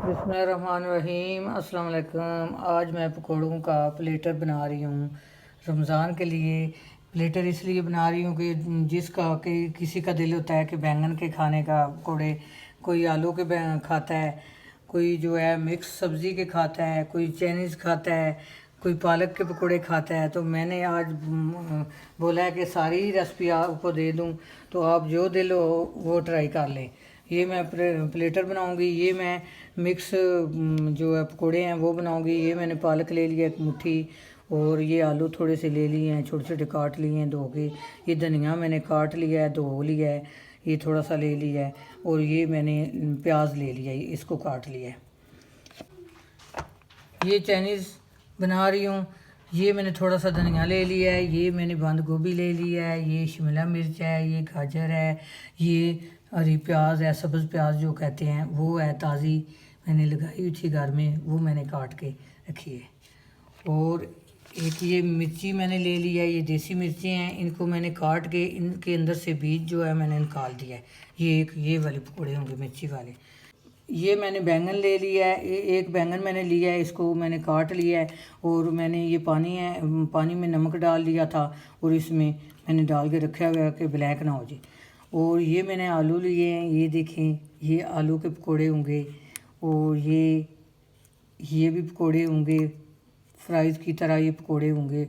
बिस्मिल्लाहिर्रहमानिर्रहीम अस्सलाम वालेकुम। आज मैं पकौड़ों का प्लेटर बना रही हूँ रमज़ान के लिए। प्लेटर इसलिए बना रही हूँ कि जिसका कि किसी का दिल होता है कि बैंगन के खाने का पकौड़े, कोई आलू के खाता है, कोई जो है मिक्स सब्ज़ी के खाता है, कोई चाइनीज़ खाता है, कोई पालक के पकौड़े खाता है। तो मैंने आज बोला है कि सारी रेसिपी आपको दे दूँ, तो आप जो दिल हो वो ट्राई कर लें। ये मैं प्लेटर बनाऊंगी। ये मैं मिक्स जो है पकोड़े हैं वो बनाऊंगी। ये मैंने पालक ले लिया एक मुट्ठी, और ये आलू थोड़े से ले लिए हैं, छोटे छोटे काट लिए हैं धो के। ये धनिया मैंने काट लिया है, धो लिया है, ये थोड़ा सा ले लिया है। और ये मैंने प्याज ले लिया है, इसको काट लिया है। ये चाइनीज़ बना रही हूँ। ये मैंने थोड़ा सा धनिया ले लिया है, ये मैंने बंद गोभी ले लिया है, ये शिमला मिर्च है, ये गाजर है, ये हरी प्याज है, सब्ज़ प्याज जो कहते हैं वो है, ताज़ी मैंने लगाई हुई थी घर में, वो मैंने काट के रखी है। और एक ये मिर्ची मैंने ले लिया है, ये देसी मिर्ची हैं, इनको मैंने काट के इनके अंदर से बीज जो है मैंने निकाल दिया है। ये वाले पकौड़े होंगे मिर्ची वाले। ये मैंने बैंगन ले लिया है, एक बैंगन मैंने लिया है, इसको मैंने काट लिया है। और मैंने ये पानी में नमक डाल दिया था, और इसमें मैंने डाल के रखा हुआ है कि ब्लैक ना हो जाए। और ये मैंने आलू लिए हैं, ये देखें, ये आलू के पकोड़े होंगे। और ये भी पकोड़े होंगे, फ्राइज़ की तरह ये पकोड़े होंगे।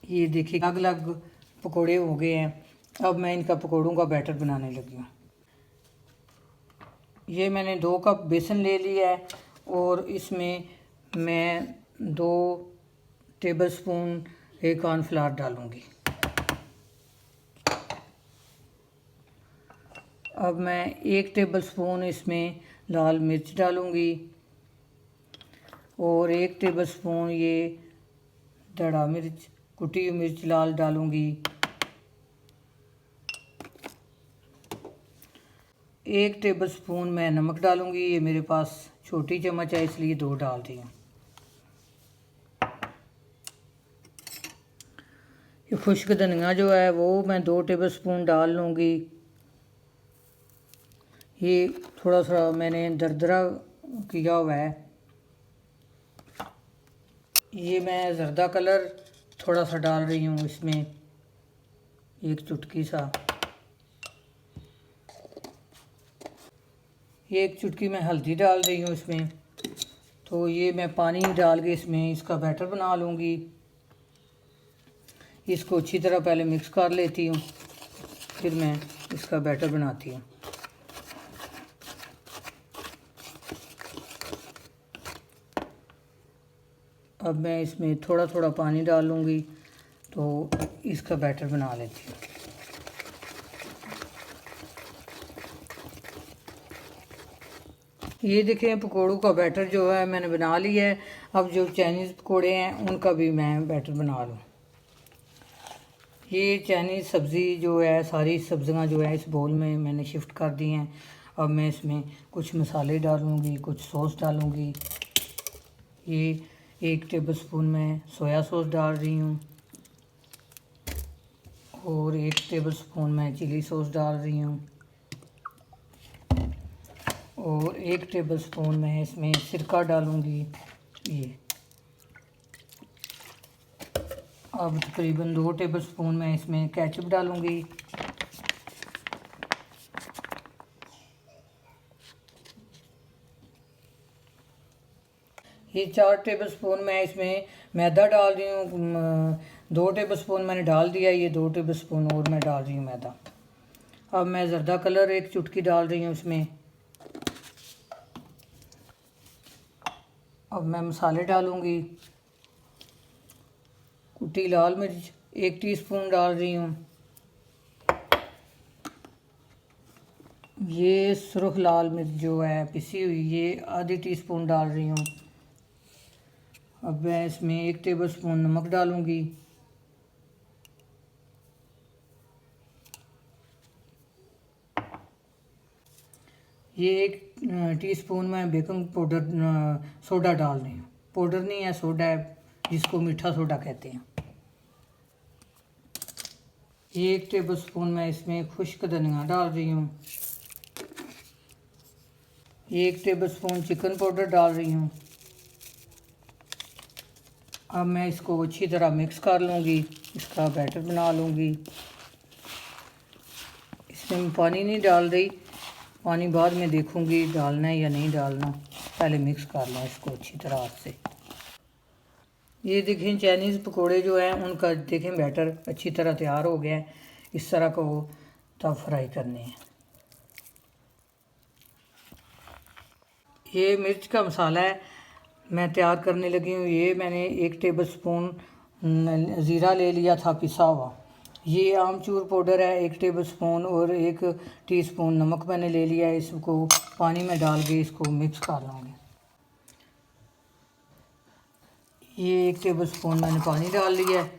ये देखिए अलग अलग पकोड़े हो गए हैं। अब मैं इनका पकोड़ों का बैटर बनाने लगी हूँ। ये मैंने 2 कप बेसन ले लिया है, और इसमें मैं 2 टेबलस्पून एक कॉर्नफ्लावर डालूँगी। अब मैं 1 टेबलस्पून इसमें लाल मिर्च डालूँगी, और 1 टेबलस्पून ये दड़ा मिर्च, कुटी हुई मिर्च लाल डालूँगी। 1 टेबलस्पून मैं नमक डालूँगी, ये मेरे पास छोटी चम्मच है इसलिए 2 डाल दी हूँ। ये खुश्क धनिया जो है वो मैं 2 टेबलस्पून डाल लूँगी। ये थोड़ा सा मैंने दरदरा किया हुआ है। ये मैं ज़र्दा कलर थोड़ा सा डाल रही हूँ इसमें, एक चुटकी सा। ये एक चुटकी मैं हल्दी डाल रही हूँ इसमें। तो ये मैं पानी डाल के इसमें इसका बैटर बना लूँगी। इसको अच्छी तरह पहले मिक्स कर लेती हूँ, फिर मैं इसका बैटर बनाती हूँ। अब मैं इसमें थोड़ा थोड़ा पानी डालूँगी, तो इसका बैटर बना लेती हूँ। ये देखें पकोड़ों का बैटर जो है मैंने बना लिया है। अब जो चाइनीज़ पकोड़े हैं उनका भी मैं बैटर बना लूँ। ये चाइनीज़ सब्ज़ी जो है, सारी सब्ज़ियाँ जो है इस बोल में मैंने शिफ्ट कर दी हैं। अब मैं इसमें कुछ मसाले डालूँगी, कुछ सॉस डालूँगी। ये 1 टेबलस्पून मैं सोया सॉस डाल रही हूँ, और 1 टेबलस्पून मैं चिली सॉस डाल रही हूँ, और 1 टेबलस्पून मैं इसमें सिरका डालूँगी। ये अब तकरीबन 2 टेबलस्पून मैं इसमें केचप डालूँगी। ये 4 टेबलस्पून मैं इसमें मैदा डाल रही हूँ। 2 टेबलस्पून मैंने डाल दिया, ये 2 टेबलस्पून और मैं डाल रही हूँ मैदा। अब मैं ज़र्दा कलर एक चुटकी डाल रही हूँ इसमें। अब मैं मसाले डालूँगी। कुटी लाल मिर्च 1 टीस्पून डाल रही हूँ। ये सुरख लाल मिर्च जो है पिसी हुई, ये आधी टीस्पून डाल रही हूँ। अब मैं इसमें 1 टेबलस्पून नमक डालूँगी। ये 1 टीस्पून मैं बेकिंग पाउडर सोडा डाल रही हूँ। पाउडर नहीं है, सोडा है, जिसको मीठा सोडा कहते हैं। ये 1 टेबलस्पून मैं इसमें खुश्क धनिया डाल रही हूँ। ये 1 टेबलस्पून चिकन पाउडर डाल रही हूँ। अब मैं इसको अच्छी तरह मिक्स कर लूँगी, इसका बैटर बना लूँगी। इसमें मैं पानी नहीं डाल रही, पानी बाद में देखूँगी डालना है या नहीं डालना, पहले मिक्स कर लूँ इसको अच्छी तरह हाथ से। ये देखें चाइनीज़ पकोड़े जो हैं उनका देखें बैटर अच्छी तरह तैयार हो गया है। इस तरह को तब फ्राई करने हैं। ये मिर्च का मसाला है मैं तैयार करने लगी हूँ। ये मैंने 1 टेबलस्पून ज़ीरा ले लिया था पिसा हुआ। ये आमचूर पाउडर है 1 टेबलस्पून और 1 टीस्पून नमक मैंने ले लिया है। इसको पानी में डाल के इसको मिक्स कर लूँगी। ये 1 टेबलस्पून मैंने पानी डाल लिया है।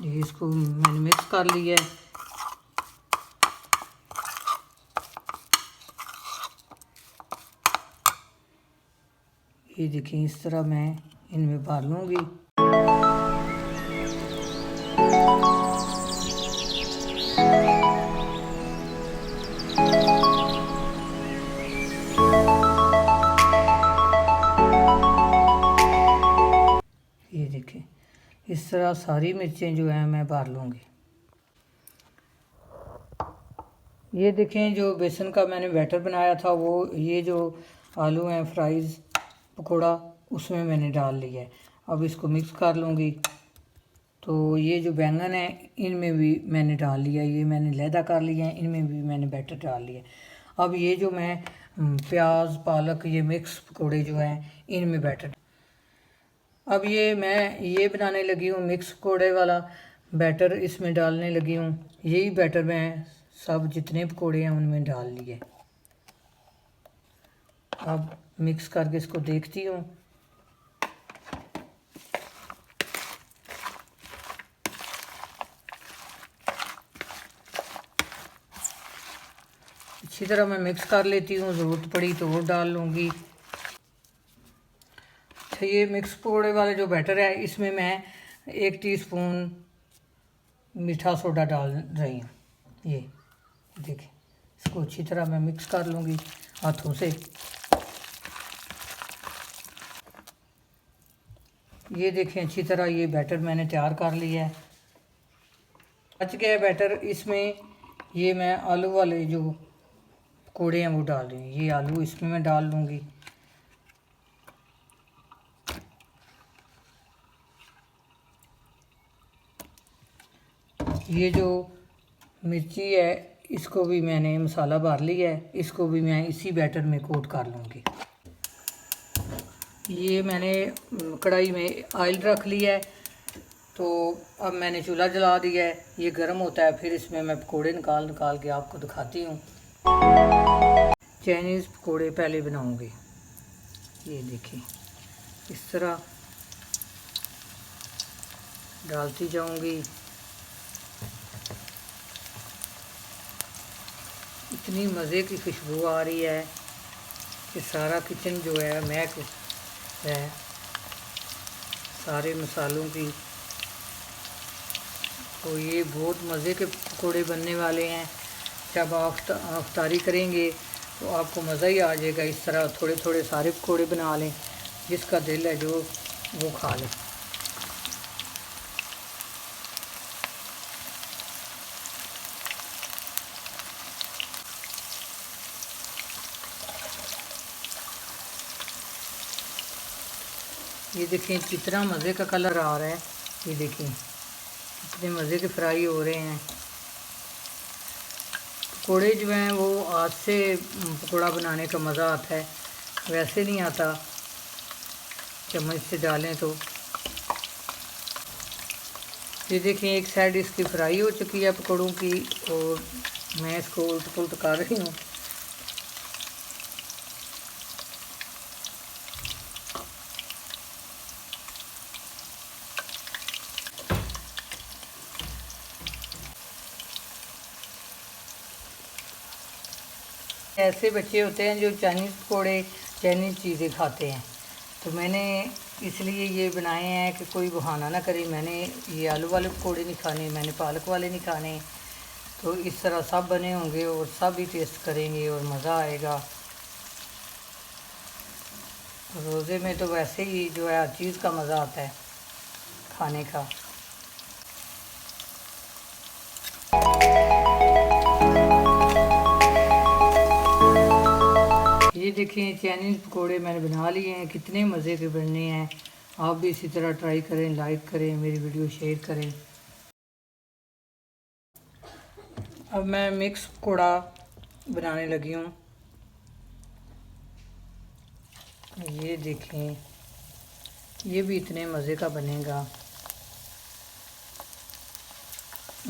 ये इसको मैंने मिक्स कर लिया है। ये देखिए इस तरह मैं इनमें भर लूँगी। ये देखें इस तरह सारी मिर्चें जो हैं मैं भर लूँगी। ये देखें जो बेसन का मैंने बैटर बनाया था वो ये जो आलू हैं फ्राइज़ पकोड़ा उसमें मैंने डाल लिया है। अब इसको मिक्स कर लूँगी। तो ये जो बैंगन है इनमें भी मैंने डाल लिया, ये मैंने लैदा कर लिया है, इनमें भी मैंने बैटर डाल लिया। अब ये जो मैं प्याज पालक ये मिक्स पकोड़े जो हैं इनमें बैटर, अब ये मैं ये बनाने लगी हूँ मिक्स पकोड़े वाला बैटर, इसमें डालने लगी हूँ। यही बैटर मैं सब जितने पकोड़े हैं उनमें डाल लिए। अब मिक्स करके इसको देखती हूँ। अच्छी तरह मैं मिक्स कर लेती हूँ, ज़रूरत पड़ी तो और डाल लूँगी। अच्छा ये मिक्स पकोड़े वाले जो बैटर है इसमें मैं 1 टीस्पून मीठा सोडा डाल रही हूँ। ये देखिए इसको अच्छी तरह मैं मिक्स कर लूँगी हाथों से। ये देखें अच्छी तरह ये बैटर मैंने तैयार कर लिया है। बच गया बैटर, इसमें ये मैं आलू वाले जो पकौड़े हैं वो डाल रही हूँ। ये आलू इसमें मैं डाल लूँगी। ये जो मिर्ची है इसको भी मैंने मसाला भर लिया है, इसको भी मैं इसी बैटर में कोट कर लूँगी। ये मैंने कढ़ाई में ऑयल रख लिया है, तो अब मैंने चूल्हा जला दिया है। ये गर्म होता है फिर इसमें मैं पकोड़े निकाल निकाल के आपको दिखाती हूँ। चाइनीज़ पकोड़े पहले बनाऊँगी। ये देखिए इस तरह डालती जाऊँगी। इतनी मज़े की खुशबू आ रही है कि सारा किचन जो है महक है सारे मसालों की। तो ये बहुत मज़े के पकोड़े बनने वाले हैं। जब आप अफ्तारी करेंगे तो आपको मज़ा ही आ जाएगा। इस तरह थोड़े थोड़े सारे पकोड़े बना लें, जिसका दिल है जो वो खा लें। ये देखें कितना मज़े का कलर आ रहा है। ये देखें कितने मज़े के फ्राई हो रहे हैं। पकोड़े जो हैं वो हाथ से पकोड़ा बनाने का मज़ा आता है, वैसे नहीं आता चम्मच से डालें तो। ये देखें एक साइड इसकी फ्राई हो चुकी है पकोड़ों की और मैं इसको उल्ट पुलट कर रही हूँ। ऐसे बच्चे होते हैं जो चाइनीज़ पकौड़े चाइनीज़ चीज़ें खाते हैं, तो मैंने इसलिए ये बनाए हैं कि कोई बहाना ना करे मैंने ये आलू वाले पकौड़े नहीं खाने, मैंने पालक वाले नहीं खाने। तो इस तरह सब बने होंगे और सब ही टेस्ट करेंगे और मज़ा आएगा। रोज़े में तो वैसे ही जो है हर चीज़ का मज़ा आता है खाने का। ये देखिए चाइनीज़ पकोड़े मैंने बना लिए हैं, कितने मज़े के बनने हैं। आप भी इसी तरह ट्राई करें, लाइक करें, मेरी वीडियो शेयर करें। अब मैं मिक्स पकोड़ा बनाने लगी हूँ। ये देखें, ये भी इतने मज़े का बनेगा।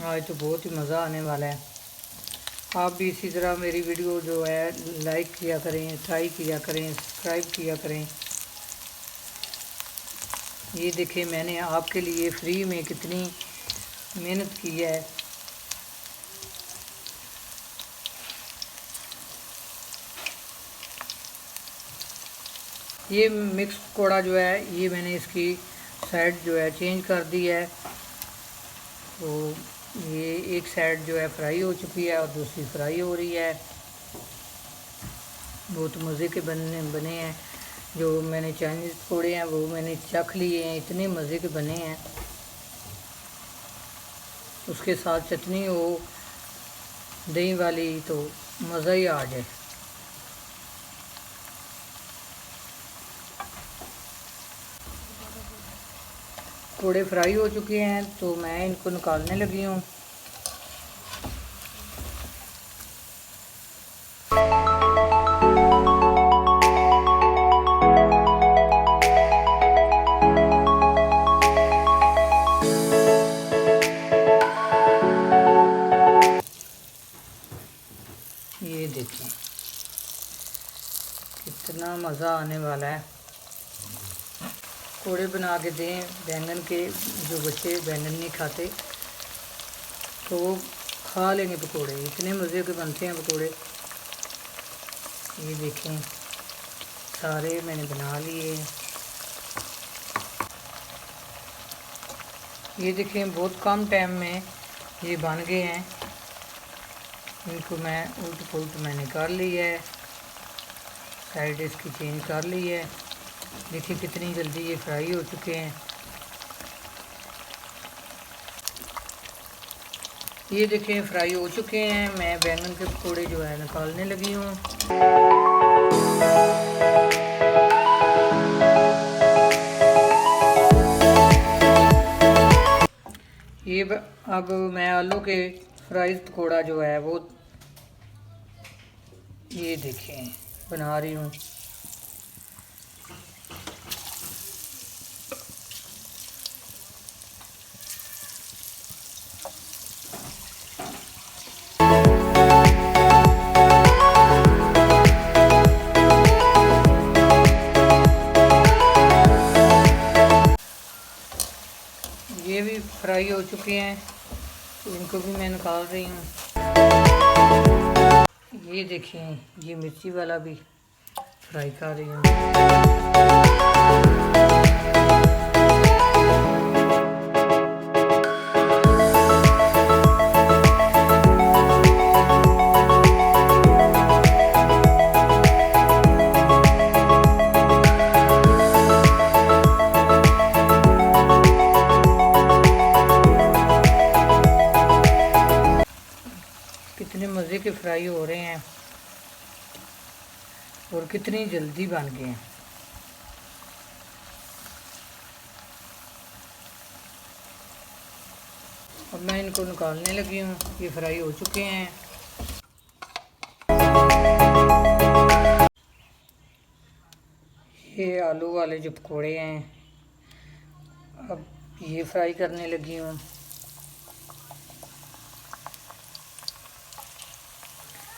आज तो बहुत ही मज़ा आने वाला है। आप भी इसी तरह मेरी वीडियो जो है लाइक किया करें, ट्राई किया करें, सब्सक्राइब किया करें। ये देखें मैंने आपके लिए फ्री में कितनी मेहनत की है। ये मिक्स पकौड़ा जो है ये मैंने इसकी साइड जो है चेंज कर दी है। तो ये एक साइड जो है फ्राई हो चुकी है और दूसरी फ्राई हो रही है। बहुत मज़े के बने हैं। जो मैंने चाइनीज़ पकौड़े हैं वो मैंने चख लिए हैं, इतने मज़े के बने हैं। उसके साथ चटनी हो दही वाली तो मज़ा ही आ जाए। पकौड़े फ्राई हो चुके हैं तो मैं इनको निकालने लगी हूँ। ये देखिए कितना मज़ा आने वाला है। पकौड़े बना के दें बैंगन के, जो बच्चे बैंगन नहीं खाते तो वो खा लेंगे पकौड़े, इतने मज़े के बनते हैं पकौड़े। ये देखें सारे मैंने बना लिए। ये देखें बहुत कम टाइम में ये बन गए हैं। इनको मैं उल्ट पुल्ट मैंने कर ली है, साइड इसकी चेंज कर ली है। देखिए कितनी जल्दी ये फ्राई हो चुके हैं। ये देखें फ्राई हो चुके हैं। मैं बैंगन के पकौड़े जो है निकालने लगी हूँ। ये अब मैं आलू के फ्राइज पकौड़ा जो है वो ये देखें बना रही हूँ। ये भी फ्राई हो चुके हैं तो इनको भी मैं निकाल रही हूँ। ये देखें ये मिर्ची वाला भी फ्राई कर रही हूँ। कितने मज़े के फ्राई हो रहे हैं और कितनी जल्दी बन गए हैं। अब मैं इनको निकालने लगी हूँ। ये फ्राई हो चुके हैं। ये आलू वाले जो पकोड़े हैं अब ये फ्राई करने लगी हूँ।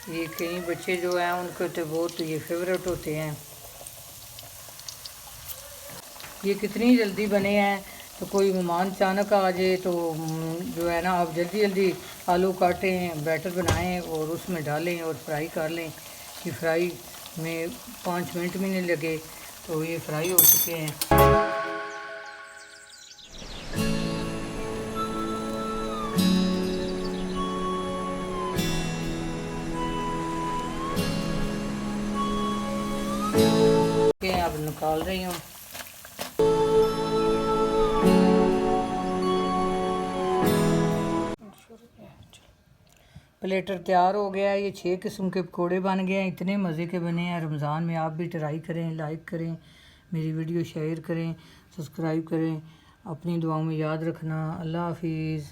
ये कई बच्चे जो हैं उनके तो बहुत ये फेवरेट होते हैं। ये कितनी जल्दी बने हैं। तो कोई मेहमान अचानक आ जाए तो जो है ना आप जल्दी जल्दी आलू काटें, बैटर बनाएं और उसमें डालें और फ्राई कर लें। कि फ्राई में 5 मिनट भी नहीं लगे, तो ये फ्राई हो चुके हैं। अब निकाल रही हूँ। प्लेटर तैयार हो गया है। ये 6 किस्म के पकोड़े बन गए हैं, इतने मज़े के बने हैं। रमज़ान में आप भी ट्राई करें, लाइक करें, मेरी वीडियो शेयर करें, सब्सक्राइब करें। अपनी दुआओं में याद रखना। अल्लाह हाफिज़।